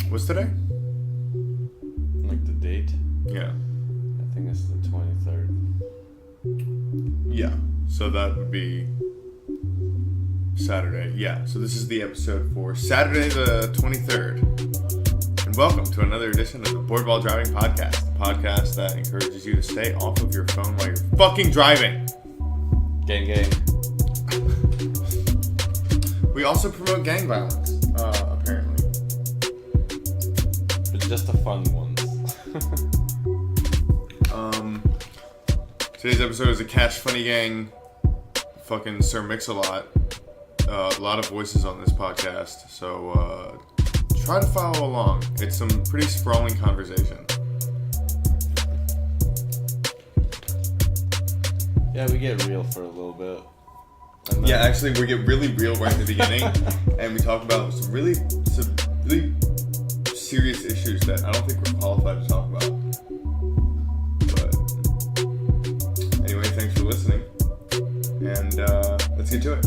What's today? Like the date? Yeah. I think it's the 23rd. Yeah. So that would be Saturday. Yeah. So this is the episode for Saturday the 23rd. And welcome to another edition of the Board Ball Driving Podcast. The podcast that encourages you to stay off of your phone while you're fucking driving. Gang gang. We also promote gang violence, apparently. But just the fun ones. Today's episode is a Cash Funny Gang, fucking Sir Mix-a-Lot. A lot of voices on this podcast, so try to follow along. It's some pretty sprawling conversation. Yeah, we get real for a little bit. Yeah, actually, we get really real right in the beginning, and we talk about some really serious issues that I don't think we're qualified to talk about. But anyway, thanks for listening, and let's get to it.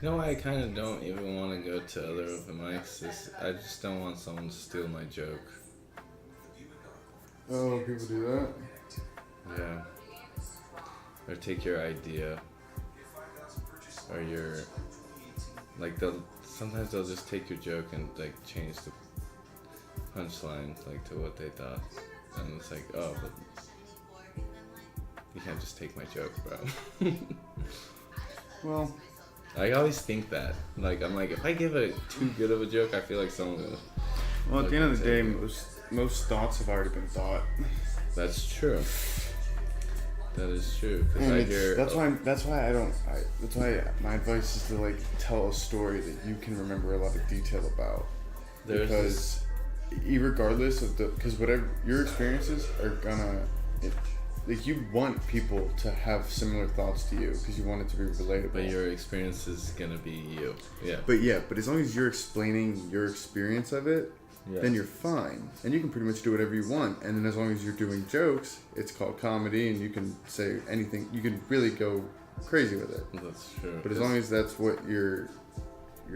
You know why I kind of don't even want to go to other open mics? I just don't want someone to steal my joke. Oh, people do that? Yeah. Or take your idea. Or your... Like, sometimes they'll just take your joke and, like, change the punchline, like, to what they thought. And it's like, oh, but... You can't just take my joke, bro. Well... I always think that. Like, I'm like, if I give it too good of a joke, I feel like someone will... Well, at the end of the day, most thoughts have already been thought. That's true. That is true. That's why my advice is to, like, tell a story that you can remember a lot of detail about. Because regardless of because whatever your experiences are gonna... Like, you want people to have similar thoughts to you because you want it to be relatable. But your experience is gonna be you. Yeah. But as long as you're explaining your experience of it, then you're fine. And you can pretty much do whatever you want. And then as long as you're doing jokes, it's called comedy and you can say anything. You can really go crazy with it. That's true. But as long as that's what you're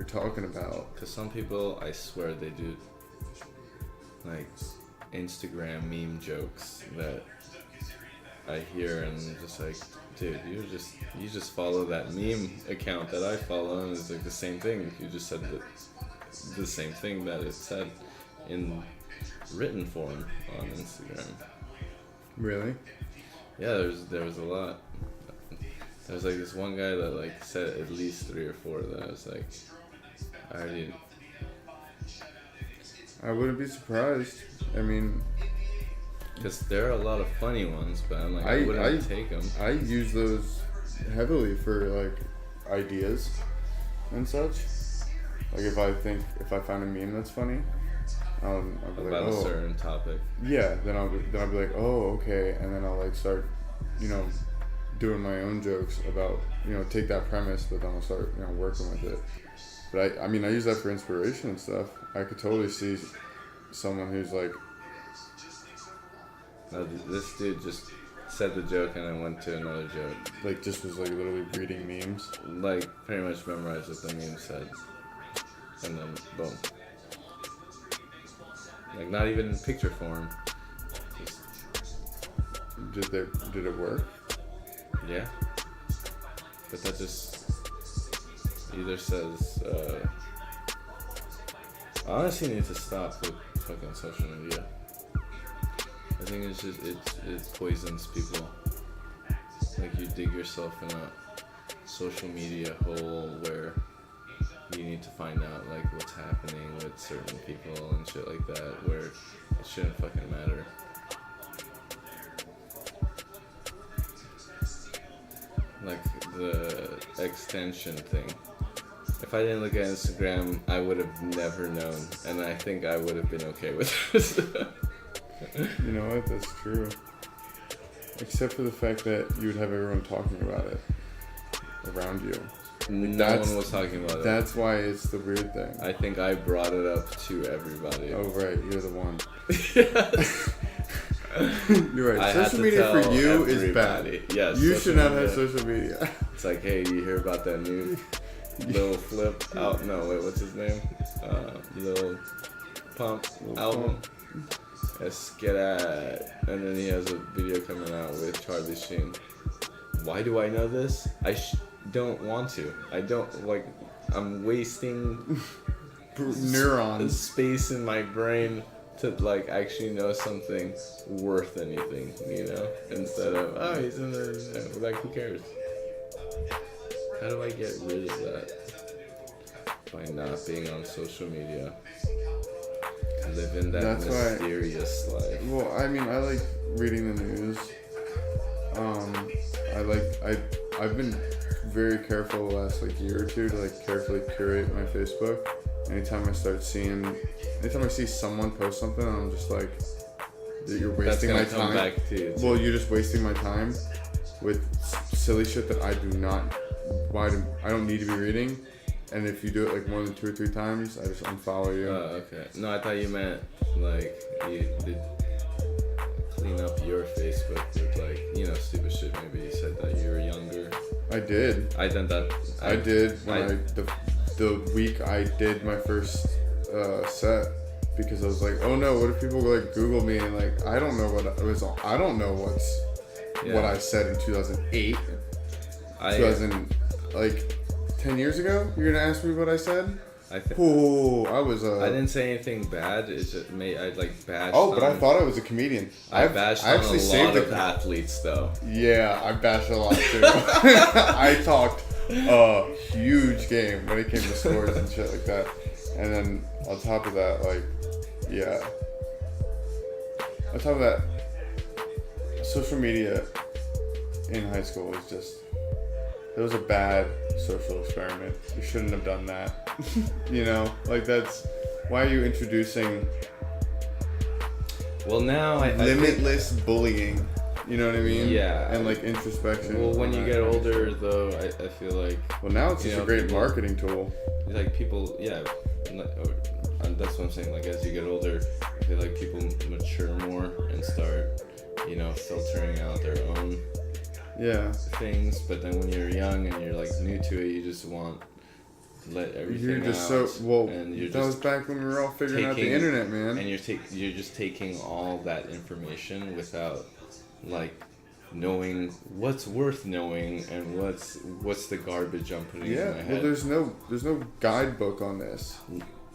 talking about. Because some people, I swear, they do, like, Instagram meme jokes that I hear and I'm just like, dude, you just follow that meme account that I follow and it's like the same thing. You just said the same thing that it said in written form on Instagram. Really? Yeah, there was a lot. There was like this one guy that like said at least 3 or 4 that I was like, I wouldn't be surprised. I mean, because there are a lot of funny ones, but I'm like, I wouldn't take them. I use those heavily for, like, ideas and such. Like, if I find a meme that's funny, I'll be like, about a certain topic. Yeah, then I'll be like, oh, okay, and then I'll, like, start, doing my own jokes about, take that premise, but then I'll start, working with it. But I use that for inspiration and stuff. I could totally see someone who's like, no, this dude just said the joke and then went to another joke. Like, just was, like, literally reading memes? Like, pretty much memorized what the meme said. And then, boom. Like, not even in picture form. Just... Did it work? Yeah. But that just either says, I honestly need to stop with fucking social media. I think it's just, it poisons people. Like, you dig yourself in a social media hole where you need to find out, like, what's happening with certain people and shit like that, where it shouldn't fucking matter. Like, the extension thing. If I didn't look at Instagram, I would have never known, and I think I would have been okay with it. You know what? That's true. Except for the fact that you would have everyone talking about it around you. No one was talking about it. That's why it's the weird thing. I think I brought it up to everybody. Oh right, you're the one. Yes. You're right. Social media for you is bad. Yes. You should not have social media. It's like, hey, you hear about that new Lil Flip out? No, wait, what's his name? Lil Pump album. Let's get at. And then he has a video coming out with Charlie Sheen. Why do I know this? I don't want to. I don't like. I'm wasting neurons, space in my brain to like actually know something worth anything, you know, instead of he's in the like who cares? How do I get rid of that? By not being on social media, living that mysterious life. Well, I mean, I like reading the news. I've been very careful the last like year or two to like carefully curate my Facebook. Anytime I see someone post something, I'm just like, you're wasting my time. Back to you too. Well, you're just wasting my time with silly shit that I don't need to be reading. And if you do it like more than 2 or 3 times, I just unfollow you. Oh, okay. No, I thought you meant like you did clean up your Facebook with like, you know, stupid shit. Maybe you said that you were younger. I did. I did that. I did when the week I did my first set, because I was like, oh no, what if people like Google me and like I don't know what it was. I don't know what I said in 2008. 10 years ago. You're gonna ask me what I said? I didn't say anything bad. It's just I like bashed. Oh, but I thought I was a comedian. I bashed on a lot of athletes though. Yeah, I bashed a lot too. I talked a huge game when it came to scores and shit like that. And then on top of that, social media in high school was just, it was a bad social experiment. You shouldn't have done that. You know, like that's, why are you introducing now limitless bullying? You know what I mean? Yeah. And like introspection. Well, when you get older though, I feel like. Well, now it's just a great marketing tool. Like people, and that's what I'm saying. Like as you get older, I feel like people mature more and start, you know, filtering out their own things. But then when you're young and you're like new to it, you just want to let everything You're just out. And that was back when we were all figuring out the internet, man. And you're just taking all that information without like knowing what's worth knowing and what's the garbage I'm putting in my head. Well, there's no guidebook on this.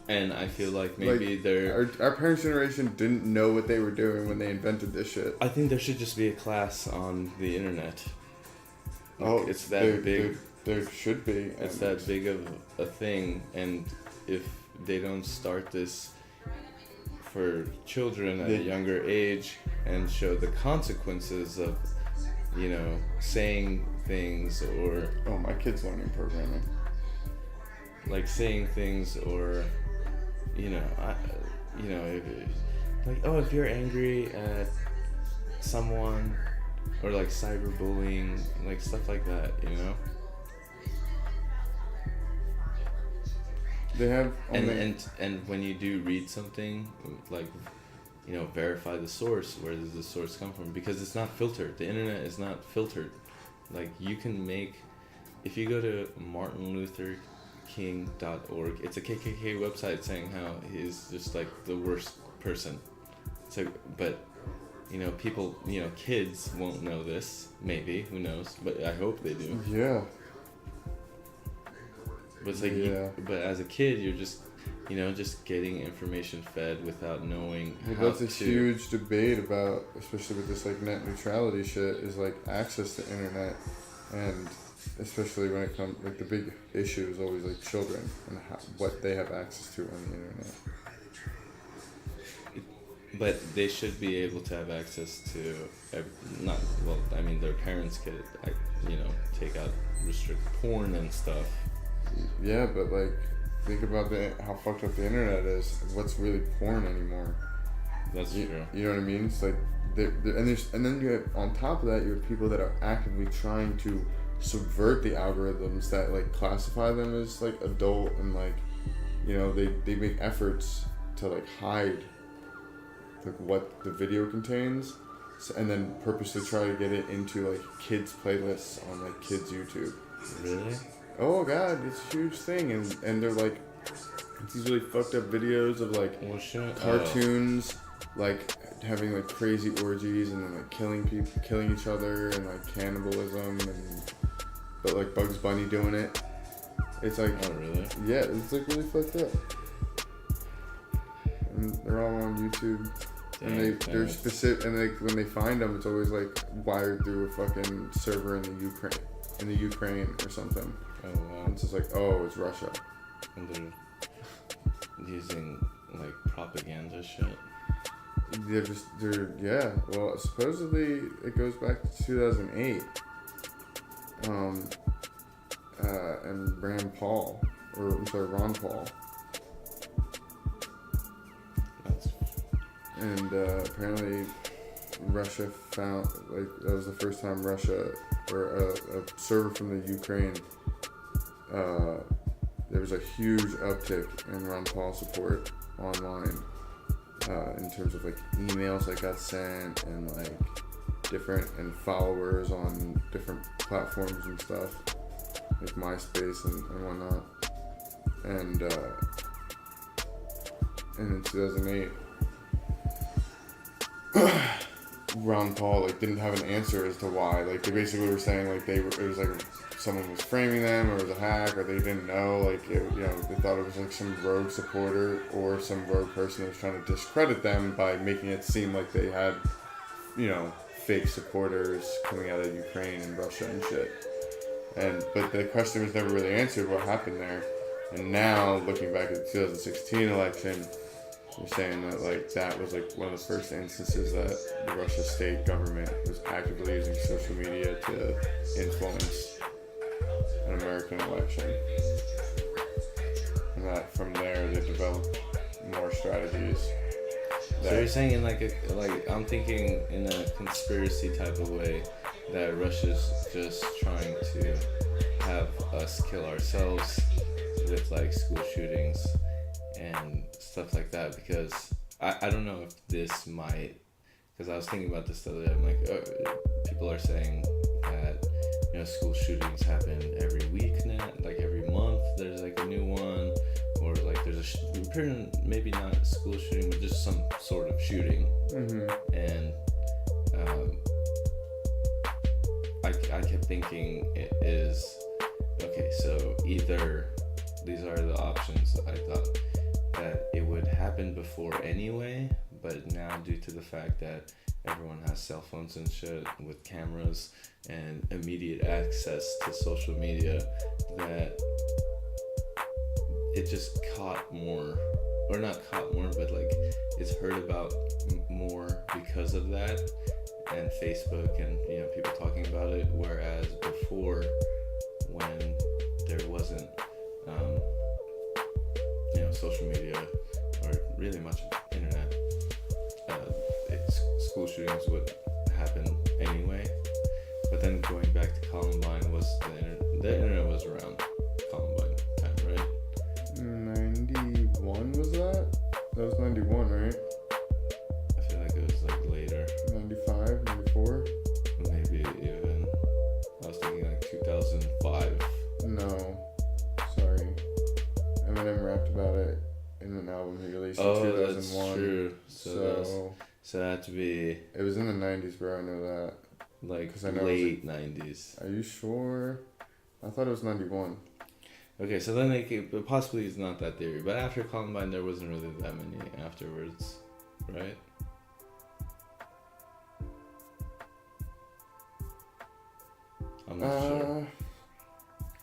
And I feel like maybe our parents' generation didn't know what they were doing when they invented this shit. I think there should just be a class on the internet. Like, it's that big. There should be. It's that big of a thing, and if they don't start this for children at a younger age and show the consequences of, you know, saying things or... Oh, my kid's learning programming. Like saying things or, you know, if you're angry at someone or like cyberbullying, like stuff like that, you know? They have... And when you do read something, like... You know, verify the source. Where does the source come from? Because it's not filtered. The internet is not filtered. Like, you can make... If you go to martinlutherking.org, it's a KKK website saying how he's just, like, the worst person. So, but, you know, people, you know, kids won't know this. Maybe. Who knows? But I hope they do. Yeah. But it's like, but as a kid, you're just... You know, just getting information fed without knowing how that's a huge debate about, especially with this like net neutrality shit, is like access to internet, and especially when it comes like the big issue is always like children and what they have access to on the internet. But they should be able to have access to their parents could, you know, restrict porn and stuff. Yeah, but like. Think about how fucked up the internet is. What's really porn anymore? That's true. You know what I mean? It's like, and then you have, on top of that, you have people that are actively trying to subvert the algorithms that like classify them as like adult, and like, you know, they make efforts to like hide like what the video contains, and then purposely try to get it into like kids playlists on like kids YouTube. Really? Oh god, it's a huge thing, and they're like, it's these really fucked up videos of like cartoons, like having like crazy orgies and then like killing each other, and like cannibalism, but like Bugs Bunny doing it. It's like, oh really? Yeah, it's like really fucked up. And they're all on YouTube. And they're specific, and like when they find them, it's always like wired through a fucking server in the Ukraine or something. Oh wow! And it's just like, oh, it's Russia. And they're using like propaganda shit. Yeah. Well, supposedly it goes back to 2008. And Ron Paul. And apparently Russia found, like, that was the first time Russia, or a server from the Ukraine, there was a huge uptick in Ron Paul support online, in terms of like emails that got sent, and like and followers on different platforms and stuff, like MySpace and whatnot. And in 2008, Ron Paul like didn't have an answer as to why. Like they basically were saying like it was like someone was framing them, or it was a hack, or they didn't know. Like they thought it was like some rogue supporter or some rogue person that was trying to discredit them by making it seem like they had, fake supporters coming out of Ukraine and Russia and shit. But the question was never really answered what happened there. And now looking back at the 2016 election, they're saying that like that was like one of the first instances that the Russia state government was actively using social media to influence an American election, and that from there they developed more strategies. So you're saying in like I'm thinking in a conspiracy type of way that Russia's just trying to have us kill ourselves with like school shootings and stuff like that, because I don't know if this might, because I was thinking about this the other day. I'm like, people are saying that school shootings happen every week now, like every month there's like a new one, or like there's maybe not a school shooting but just some sort of shooting. Mm-hmm. And I kept thinking it is okay, so either these are the options. I thought that it would happen before anyway, but now due to the fact that everyone has cell phones and shit with cameras and immediate access to social media, that it just caught more, or not caught more, but like it's heard about more because of that, and Facebook and people talking about it, whereas before, when there wasn't social media or really much internet, school shootings would happen anyway. But then going back to Columbine, was the internet was around Columbine time, right? 91 was that? That was 91, right? I feel like it was like later. 95, 94? Maybe even. I was thinking like 2005. No, sorry. Eminem rapped about it in an album he released in 2001. That's true. So that had to be... It was in the 90s, bro, I know that. Like I know late 90s. Are you sure? I thought it was 91. Okay, so then but possibly it's not that theory. But after Columbine, there wasn't really that many afterwards, right? I'm not sure.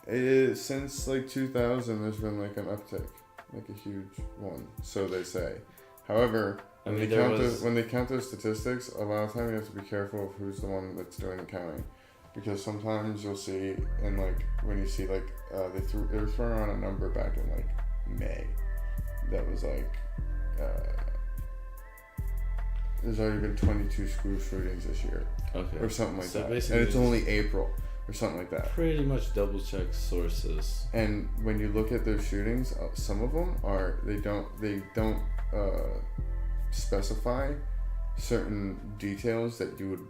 It is, since like 2000, there's been like an uptick, like a huge one, so they say. However, when they count those statistics, a lot of time you have to be careful of who's the one that's doing the counting, because sometimes you'll see, and like when you see like they were throwing around a number back in like May, that was like there's already been 22 school shootings this year, okay, or something like so that, and it's only April. or something like that. Pretty much double check sources. And when you look at those shootings, some of them they don't specify certain details that you would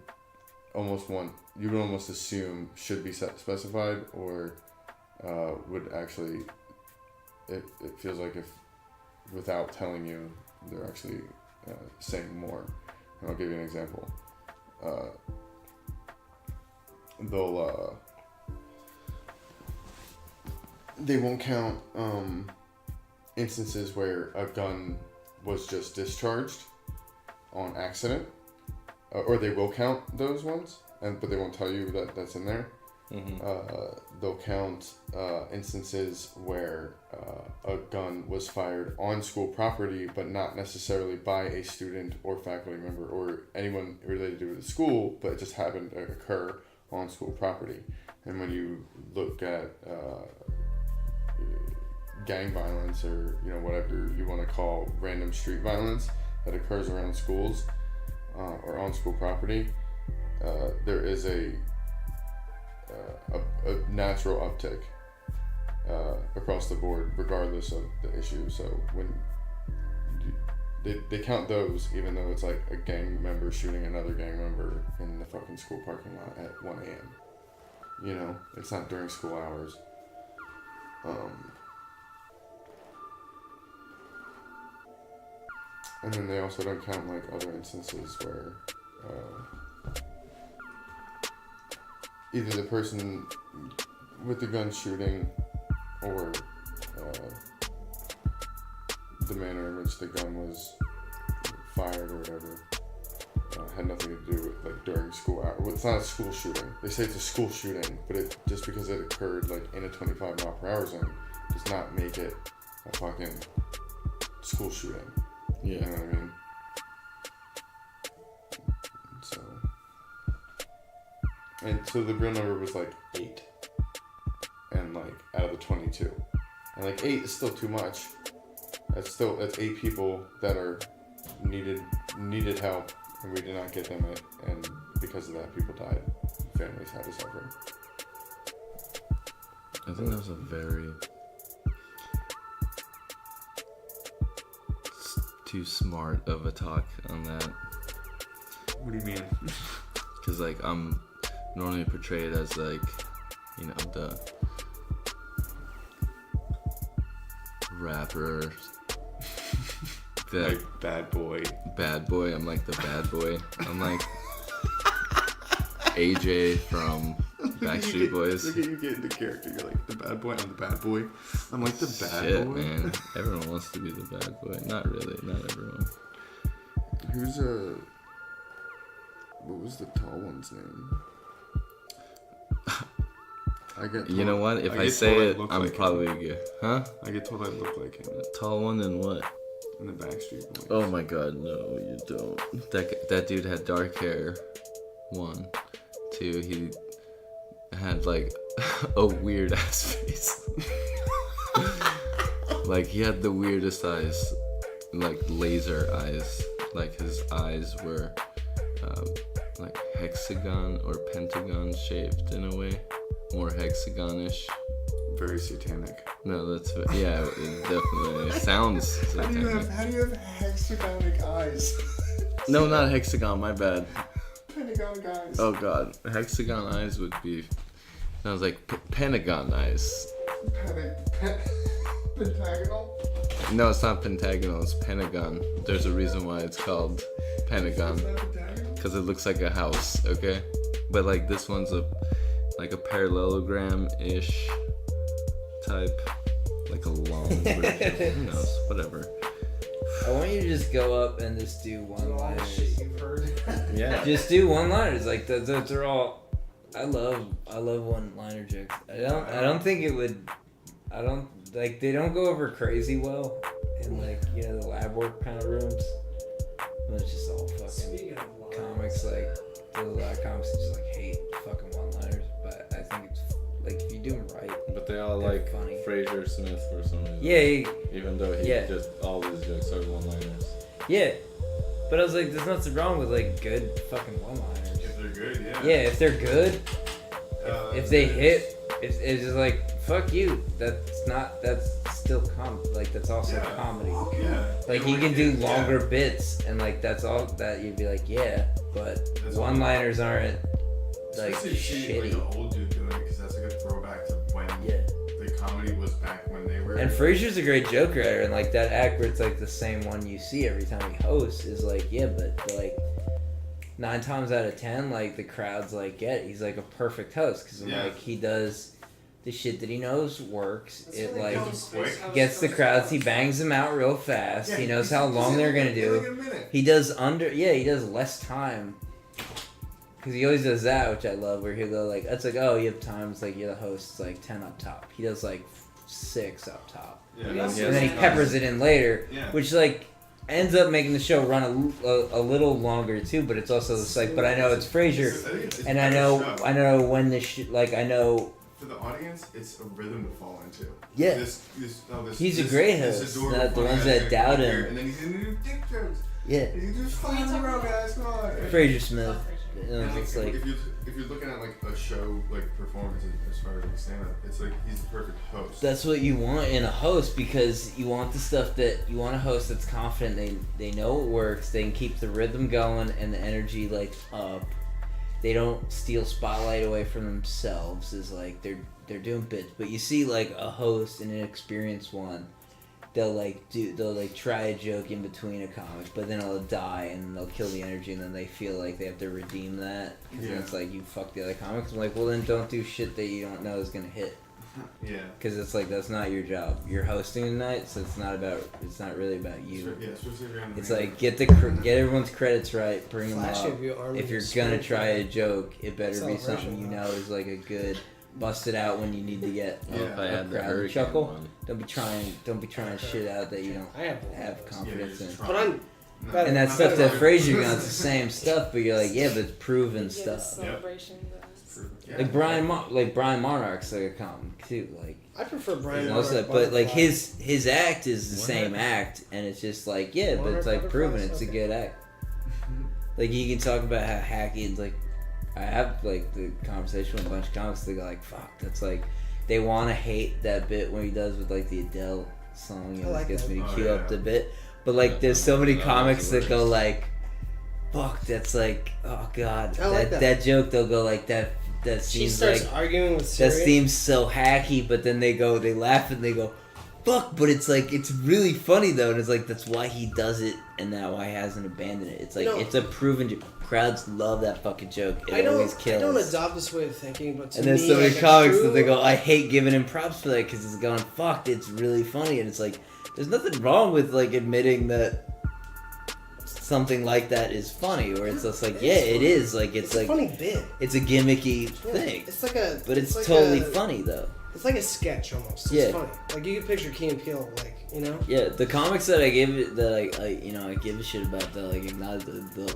almost assume should be specified, or would actually, it feels like if without telling you, they're actually saying more. And I'll give you an example. They won't count instances where a gun was just discharged on accident, or they will count those ones, but they won't tell you that that's in there. They'll count instances where a gun was fired on school property, but not necessarily by a student or faculty member or anyone related to the school, but it just happened to occur on school property. And when you look at gang violence, or whatever you want to call random street violence that occurs around schools or on school property, there is a natural uptick across the board, regardless of the issue. So when they count those, even though it's like a gang member shooting another gang member in the fucking school parking lot at 1 a.m. It's not during school hours. And then they also don't count like other instances where either the person with the gun shooting or the manner in which the gun was fired or whatever had nothing to do with like during school hours. Well, it's not a school shooting. They say it's a school shooting, but just because it occurred like in a 25-mile-per-hour zone does not make it a fucking school shooting. Yeah. You know what I mean? So the real number was like 8, and like out of the 22, and like 8 is still too much. That's 8 people that are needed help, and we did not get them it, and because of that, people died. Families had to suffer. I think that was a very too smart of a talk on that. What do you mean? Because like I'm normally portrayed as like, the rapper, the like bad boy. I'm like the bad boy. I'm like AJ from Backstreet Boys. Look at you get into character. You're like the bad boy. I'm the bad boy. I'm like the bad Shit, boy. Man. Everyone wants to be the bad boy. Not really. Not everyone. What was the tall one's name? You know what? If I say it, I'm like probably good. Huh? I get told I look like him. Tall one and what? In the Backstreet Boys. Oh my god, no, you don't. That dude had dark hair. 1, 2, he had like a weird ass face. Like he had the weirdest eyes, like laser eyes. Like his eyes were like hexagon or pentagon shaped in a way, more hexagonish. Very satanic. No, it definitely sounds satanic. How do you have hexagonic eyes? No, not hexagon, my bad. Pentagon eyes. Oh god, hexagon eyes would be, sounds like pentagon eyes. Pentagonal? No, it's not pentagonal, it's pentagon. There's a reason why it's called pentagon. Because it looks like a house, okay? But like this one's like a parallelogram-ish type, like a long version. Who knows? Whatever. I want you to just go up and just do one-liners. Shit you've heard. Yeah. Just do one-liners. Like those are all. I love one-liner jokes. I don't think it would. I don't like they don't go over crazy well in like the lab work kind of rooms. But it's just all fucking comics. Like there's a lot of comics that just like hate fucking one-liners. But I think it's like if you do them right. But they all they're like funny. Fraser Smith for some reason. Yeah. Even though he just all his jokes are one-liners. Yeah. But I was like, there's nothing wrong with like good fucking one-liners. If they're good, yeah. Yeah, if they're good. if they hit, it's just like fuck you. That's still like that's also comedy. Yeah. Like he can do longer bits, and like that's all that you'd be like, yeah, but one-liners aren't like shitty. Like an old dude doing it, because that's like a throwback to when the comedy was back when they were. And Frasier's a great joke writer, and like that act where it's like the same one you see every time he hosts is like, yeah, but like 9 times out of 10, like the crowd's like, he's like a perfect host, because like he does the shit that he knows works. It like gets the crowds. He bangs them out real fast. He knows how long they're gonna do. He does he does less time. Because he always does that, which I love, where he'll go like, it's like, oh, you have times, like, you're the host, it's like 10 up top. He does like 6 up top. Yeah, and then he peppers it in later, which like ends up making the show run a little longer too, but it's also just like, but I know it's Frasier, and I know when this I know. For the audience, it's a rhythm to fall into. Yeah. He's a great host. Not the ones that doubt him. And then he's gonna do dick jokes. Yeah. And he's just flying around, guys. Come on. Frasier Smith. It's like if you're looking at like a show like performance as far as like stand up, it's like he's the perfect host. That's what you want in a host, because you want the stuff that you want a host that's confident. They know it works. They can keep the rhythm going and the energy like up. They don't steal spotlight away from themselves. Is like they're doing bits, but you see like a host and an experienced one. They'll try a joke in between a comic, but then it'll die and they'll kill the energy, and then they feel like they have to redeem that. Because then it's like, you fuck the other comics. I'm like, well then don't do shit that you don't know is gonna hit. Yeah. Because it's like, that's not your job. You're hosting tonight, so it's not really about you. It's like, get everyone's credits right, bring them up. If you're gonna try a joke, it better be something you know is like a good. Bust it out when you need to get a crowd to chuckle. One. Don't be trying shit out that you don't have confidence in. And that stuff that Frasier got, it's the same stuff, but you're like, yeah, but it's proven stuff. Like Brian Monarch's like a comic too. Like I prefer Brian Monarch, but like his act is the same act, and it's just like, yeah, but it's like proven. It's a good act. Like you can talk about how hacky it's like. I have like the conversation with a bunch of comics. They go like, "Fuck," that's like, they want to hate that bit when he does with like the Adele song. It gets me to cue up the bit. But like, there's so many comics that go like, "Fuck," that's like, oh god, that joke. They'll go like that. That seems like arguing with Syria. That seems so hacky, but then they laugh and they go, fuck, but it's like, it's really funny though, and it's like, that's why he does it, and that's why he hasn't abandoned it. It's like, it's a proven joke. Crowds love that fucking joke. It always kills. I don't adopt this way of thinking, but to and there's me, so many like comics that they go, I hate giving him props for that, because it's going, fuck, it's really funny, and it's like, there's nothing wrong with like admitting that something like that is funny, or it's just like, it is, like, it's like, a funny bit. It's a gimmicky thing. It's like a, but it's like totally funny though. It's like a sketch almost. It's funny. Like you can picture Key and Peele, like, you know. Yeah, the comics that I give it, that I give a shit about, that like acknowledge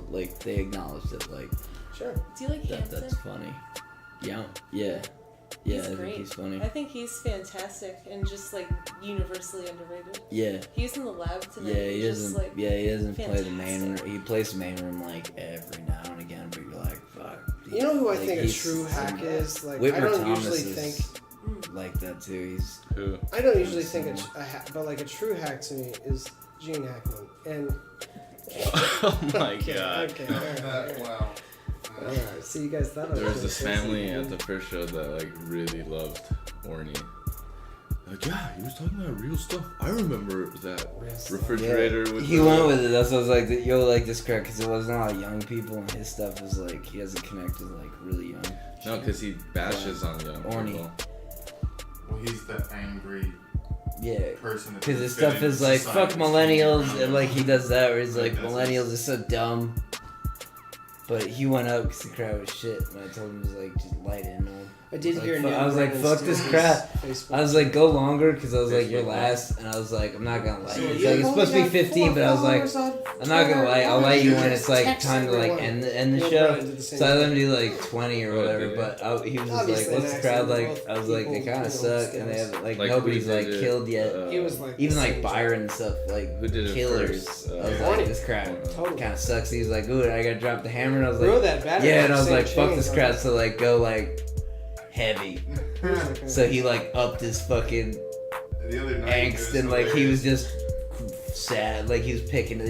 like they acknowledged it, like. Sure. Do you like Hanson? That's funny. Yeah. He's I great. think he's funny. I think he's fantastic and just like universally underrated. Yeah. He's in the lab tonight. Yeah, he doesn't. Just, he doesn't play the main. He plays the main room like every now and again, but you're like, fuck. You know who I think a true hack is? Like, Whitmer I don't Thomas usually think like that too. He's who? I don't usually think a hack, but like a true hack to me is Gene Hackman. And oh my god. Okay. All right. Wow. Alright, so you guys thought I was There was this family at the first show that like really loved Orny. Like, yeah, he was talking about real stuff. I remember that refrigerator with he went with it. That's what I was like, you'll like this crowd, because it wasn't a lot of young people, and his stuff was like, he doesn't connect with like really young. No, because he bashes on young people. Well, he's the angry person. Because his stuff is like, fuck millennials, and like he does that where he's like, millennials are so dumb. But he went up because the crowd was shit, and I told him to like just light in on. I did hear. I was like, fuck this crowd. I was like, go longer, because I was like, you're last, and I was like, I'm not gonna lie. It's like, it's supposed to be 15, but I was like, I'm not gonna lie. I'll light you when it's like time to like end the show. So I let him do like 20 or whatever. But he was just like, what's the crowd like? I was like, they kind of suck, and they have like nobody's like killed yet. He was like, even like Byron and stuff, like killers. I was like, this crowd kind of sucks. He was like, ooh, I gotta drop the hammer, and I was like, yeah, and I was like, fuck this crowd. So like, go like heavy. So he like upped his fucking The other night, angst and like he was just sad, like he was picking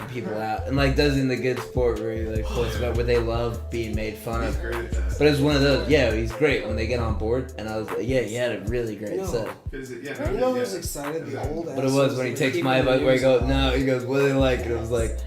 people out, and like does in the good sport where he like quotes about where they love being made fun He's of. great at that. But it was one of those, yeah, he's great when they get on board, and I was like, yeah, he had a really great set. You know who's excited? The old But it was when he takes my advice where he goes, no, he goes, what do they like? And it was like,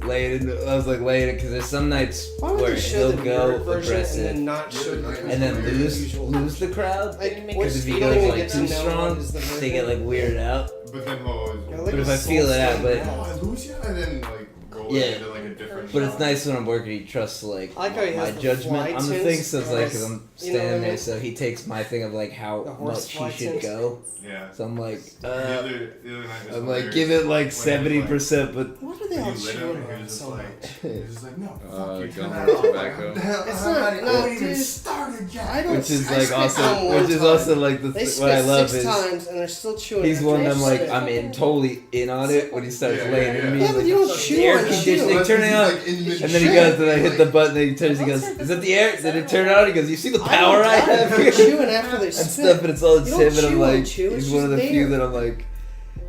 lay it in. I was like, lay it in, because there's some nights Why would where they show he'll the go nerd version aggressive and then not show the and then lose the crowd. Because if he goes like too strong, they get like weirded out. But then he'll always go, But if I feel it out, but oh, I lose you, and then like roll Yeah. into like a different. but it's shot. nice when I'm working. He trusts like I like how he my has the judgment fly on the tints, thing. So it's like, because, cause I'm you know standing what I there, mean? so he takes my thing of like how The horse much fly he should tints. go. Yeah. So I'm like, The other night was I'm like, hilarious give it like when 70%, but What are they You all lit him, chewing and he on was just so like, much? he was just like, no, fuck you, turn gum that or off. tobacco. Like, the hell, It's I'm not- not no, even dude. started yet. I don't. which is I like spit also, gum one which is time. also like They what I spit love 6 is times and they're still chewing. he's after one of they them like spit. I'm in totally in on it when he starts Yeah, laying yeah, in me. Yeah, He's but like, you don't the chew air on conditioning, chew. turn it on. And then he goes, and I hit the button, and he turns, he goes, is that the air? Did it turn on? He goes, you see the power I have They're here? chewing after they And spit. stuff, and it's all You just don't him, and I'm chew on like, chew, it's he's one of the just few there. that I'm like,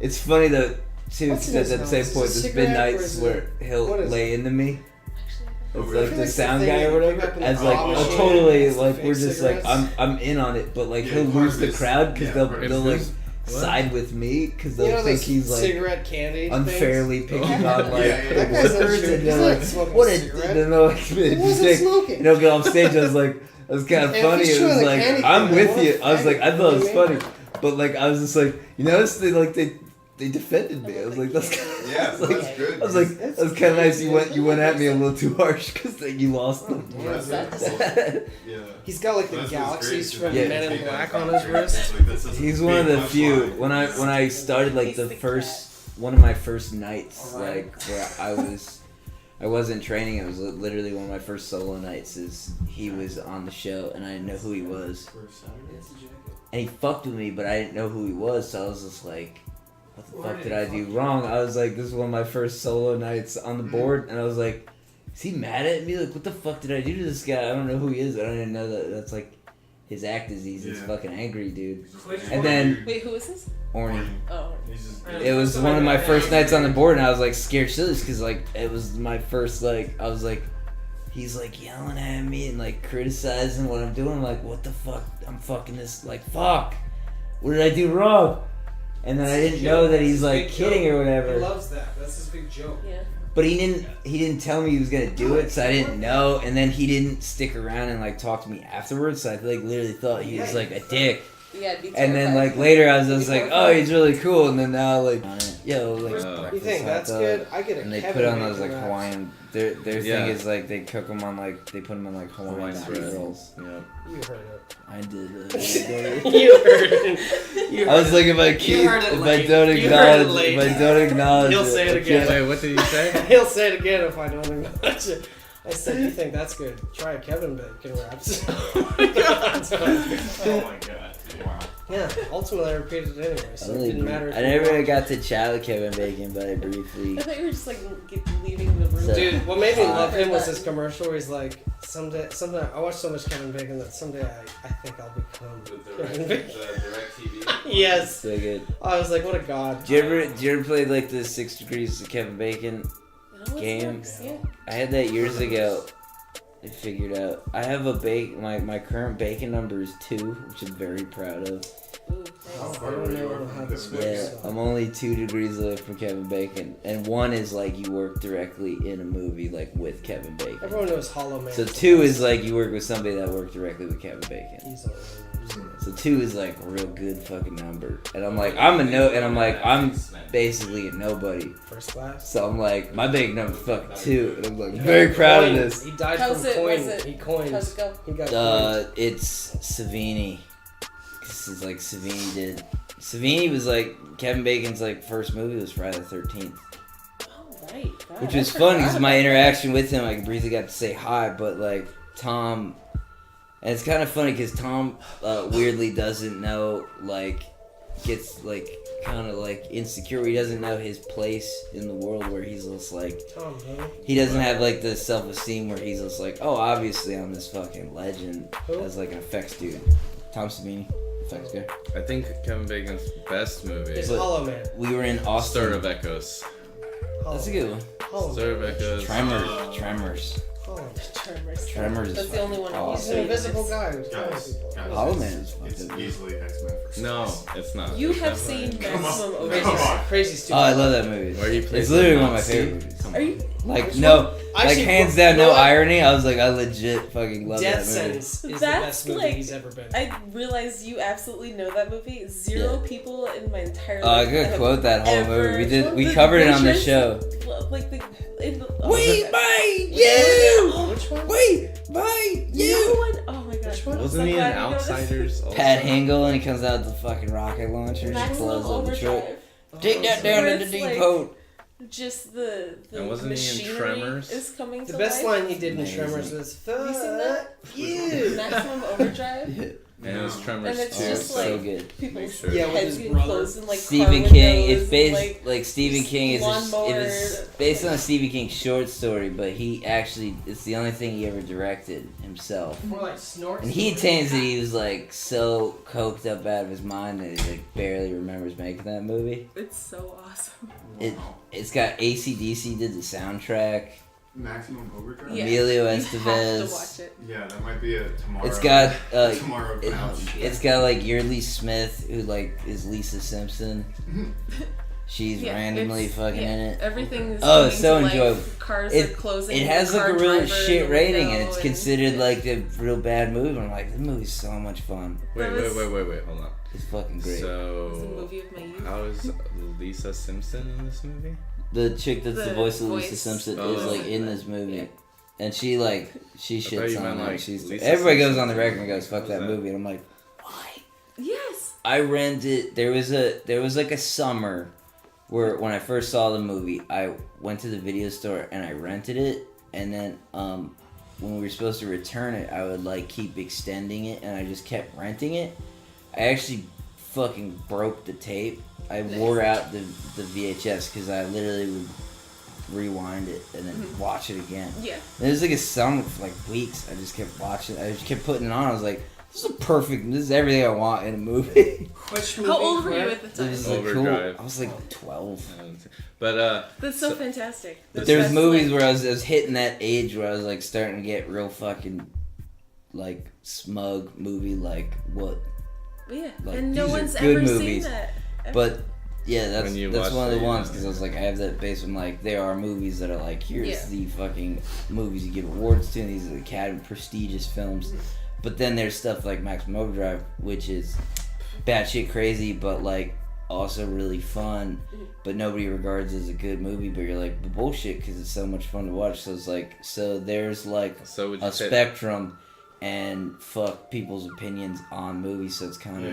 it's funny that, too, What's in because his at the same nose? point, Is it there's a been cigarette or nights is where it- he'll what is lay into me. It's I like feel the like sound the guy thing or you pick whatever, up in the as like, coffee oh, machine, totally, it's the like, fake we're just like, cigarettes. I'm in on it, but like, Yeah, he'll part lose of the his- crowd, because yeah, they'll, part of they'll his- like, What? side with me, because You they'll know think those he's like, cigarette candy unfairly picking on like Yeah, yeah. That guy's not workers, chewing. and He's they're not like, smoking what a it, cigarette. then they're like, He wasn't smoking. you know, get off stage, I was like, it was kind of And if funny, he's it was chewing the like, candy I'm thing, with what a you, I was like, I faggot, thought it was you know what I funny, but like, I was just like, you notice they defended me, I was like, that's kind of, Yeah, I was like, that's good. I was like, that was kind of nice, you went at me a little too harsh, because you lost them. Yeah. He's got like the That's what's galaxies great, from Yeah. Men in Take Black that on his back. wrist. Like, that's just He's a one of big the few. punchline. When I started like the Basic one of my first nights, Alright. like where I wasn't training. It was literally one of my first solo nights. Is he was on the show and I didn't know who he was, and he fucked with me, but I didn't know who he was. So I was just like, what the fuck did I do wrong? I was like, this is one of my first solo nights on the board, and I was like, is he mad at me? Like, what the fuck did I do to this guy? I don't know who he is. I don't even know that's like his act is he's this Yeah. fucking angry dude. Which And one? then Wait, who is this? Orny. Oh. He's just It was one of my first nights on the board, and I was like scared shitless because like it was my first like I was like, he's like yelling at me and like criticizing what I'm doing. I'm like, what the fuck? I'm fucking this like fuck. What did I do wrong? And then I didn't know that he's like kidding or He whatever. loves that. That's his big joke. Yeah. But he didn't tell me he was gonna do it, so I didn't know. And then he didn't stick around and like talk to me afterwards. So I like literally thought he was like a dick. Yeah, I'd be And then terrified. like later I was just like, oh, he's really cool. And then now like, yo, like You breakfast You think hot that's dog. good? I get a And they Kevin put on those Bacon like wraps. Hawaiian. Their Yeah. thing is like they cook them on like they put them on like Hawaiian bread. rolls. Yeah. You heard it. I did. You heard it. You I was heard like, if I keep, heard it if I late. don't You heard it acknowledge, late. if I don't acknowledge, He'll say it I again. can't- Wait, what did you say? it. He'll say it again if I don't acknowledge it. I said, you think that's good? Try a Kevin Bacon wraps. Oh my god. Wow. Yeah, ultimately I repeated it anyway, so I it really didn't matter. I if you never watched. got to chat with Kevin Bacon, but I briefly. I thought you were just like leaving the room. So- Dude, what made me Uh, love him was his commercial where he's like, someday I watched so much Kevin Bacon that someday I think I'll become Kevin Bacon. direct TV. Yes. So good. I was like, what a god. Did you ever play like the 6 Degrees of Kevin Bacon Oh, it game? works, yeah. I had that years ago. I figured out. I have a my current bacon number is 2, which I'm very proud of. Ooh, Oh, nice. I don't know how this works. Yeah, so. I'm only 2 degrees away from Kevin Bacon, and 1 is like you work directly in a movie like with Kevin Bacon. Everyone knows Hollow Man. So 2 is like you work with somebody that worked directly with Kevin Bacon. He's a So 2 is like a real good fucking number, and I'm like I'm basically a nobody. first class. So I'm like my bacon number's fucking 2, and I'm like very proud of this. He died How's from it? coin. What's it? He coined. How's it go? He got coined. It's Savini. This is like Savini did. Savini was like Kevin Bacon's like first movie was Friday the 13th, Oh, right. God, which I was fun because forgot my about interaction with him I briefly got to say hi, but like Tom, and it's kind of funny because Tom weirdly doesn't know like gets like kind of like insecure. He doesn't know his place in the world, where he's just like, Tom, who? he doesn't have like the self-esteem where he's just like, oh, obviously I'm this fucking legend Who? as like an effects dude. Tom Savini, effects guy. I think Kevin Bacon's best movie. It's But- Hollow Man. We were in Austin. Stir of Echoes. That's a good one. Hollow Stir of Man. Echoes. Tremors. Hollow Man. Tremors is That's the only one. fucking He's awesome. an invisible guy who's killing Guys, people. guys, Hollow it's- Man is It's fucking. easily X-Men for No, space. it's not. You It's have definitely- seen Come on. Maximum Come Crazy, Overdrive. on. crazy stupid. Oh, I love that movie. Where he plays It's literally the one of my Nazi. favorite movies. Come Are on. you? Like Which no, one? like Actually, hands down, no no, irony. I was like, I legit fucking love Death that movie. Sentence is the That's best movie like- he's ever been. I realize you absolutely know that movie. Zero people in my entire I life. could have quote that whole ever- movie. We The covered it on the waitress- show. Like the. In the We oh, by Which you. Which one? We by No you. one. Oh my god. Which one? I'm Wasn't so he in glad you know this. Outsiders? Also? Pat Hingle, and he comes out with the fucking rocket launcher and just Maximum blows up the truck. Overdrive. Take that down Where in the it's deep like- coat. Just the And wasn't he in machinery Tremors? is coming The to best life. line he did in Amazing. Tremors was Have you seen that? "Fuck you." Maximum Overdrive. And it was Tremors And it's too. just so like- So good. People's Sure. Yeah, with heads his getting brother. closed in like Stephen car King. windows It's based and, like Stephen King is lawnmower. based on a Stephen King short story, but he actually it's the only thing he ever directed himself. More like snorts. And he claims that he was like so coked up out of his mind that he like barely remembers making that movie. It's so awesome. It Wow. it's got AC/DC did the soundtrack. Maximum Overdrive? Yeah. Emilio You have Estevez. to watch it. Yeah, that might be a tomorrow. It's got tomorrow it, couch. it's got like Yeardley Smith, who like is Lisa Simpson. She's Yeah, randomly it's- fucking yeah, in it. Everything is Oh, coming it's so to life. enjoyable. Cars It- are closing. It has the like a car really driver in shit the rating, window and it's considered and- like a real bad movie. I'm like, this movie's so much fun. Wait, That was- wait, hold on. It's fucking great. It's a So, movie of my youth. how is Lisa Simpson in this movie? The chick that's the The voice of Lisa voice. Simpson Oh. is like in this movie, Yeah. and she like she thought shits you on meant, it. like, She's Lisa everybody goes Simpson. on the record and goes, "Fuck What that was that? movie," and I'm like, why? Yes. I rented. There was like a summer where when I first saw the movie, I went to the video store and I rented it, and then when we were supposed to return it, I would like keep extending it, and I just kept renting it. I actually fucking broke the tape. I wore out the VHS because I literally would rewind it and then watch it again. Yeah. And it was like a summer for like weeks. I just kept watching. I just kept putting it on. I was like, this is everything I want in a movie. Which movie? How old were you Where? at the It time? was like cool. Overdrive. I was like 12. But That's so fantastic. But there was That's movies like- where I was hitting that age where I was like starting to get real fucking like smug movie like what. Yeah, like, and no these are one's good ever movies. seen that. But yeah, that's When you that's watch one of the the, ones because I was like I have that base from like there are movies that are like here's Yeah. the fucking movies you give awards to and these are the Academy prestigious films. But then there's stuff like Maximum Overdrive, which is batshit crazy, but like also really fun. But nobody regards as a good movie. But you're like, but bullshit, because it's so much fun to watch. So it's like, so there's like so would you a say spectrum, and fuck people's opinions on movies. So it's kind of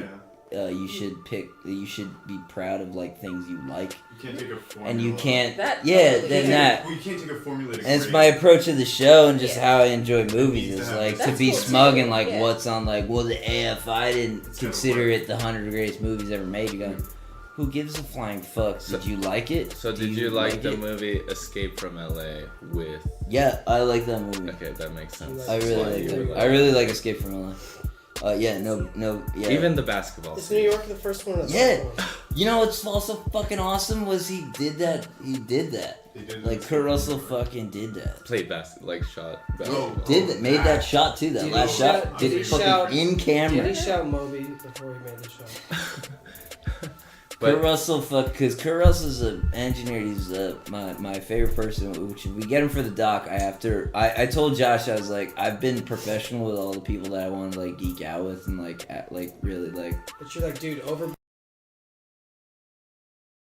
Yeah. you should be proud of like things you like, You can't take a formula. and you can't. That yeah, totally then is. that. Well, you can't take a formula. And it's my approach to the show and just Yeah. how I enjoy movies needs is to have like this- to That's be cool, smug too. and like Yeah. what's on like well the AF I didn't It's consider gotta it the 100 greatest movies ever made. You go, who gives a flying fuck? Did you like it? So Do did you like the it? movie Escape from LA with? Yeah, I like that movie. Okay, that makes sense. I really Why like you that. were I really like Escape from LA. Yeah, no, yeah. Even the basketball. Is scene. New York the first one or the Yeah. second one? You know what's also fucking awesome was he did that. They did Like this Kurt Russell before. fucking did that. Played shot basketball. Did that? Made that shot too. That Did he last shout- shot. did Did he fucking shout- in Did camera. he shout Moby before he made the shot? Kurt But Russell, because Kurt Russell's an engineer. He's my favorite person. Which if we get him for the doc, I told Josh, I was like, I've been professional with all the people that I want to like geek out with and like really like. But you're like, dude, over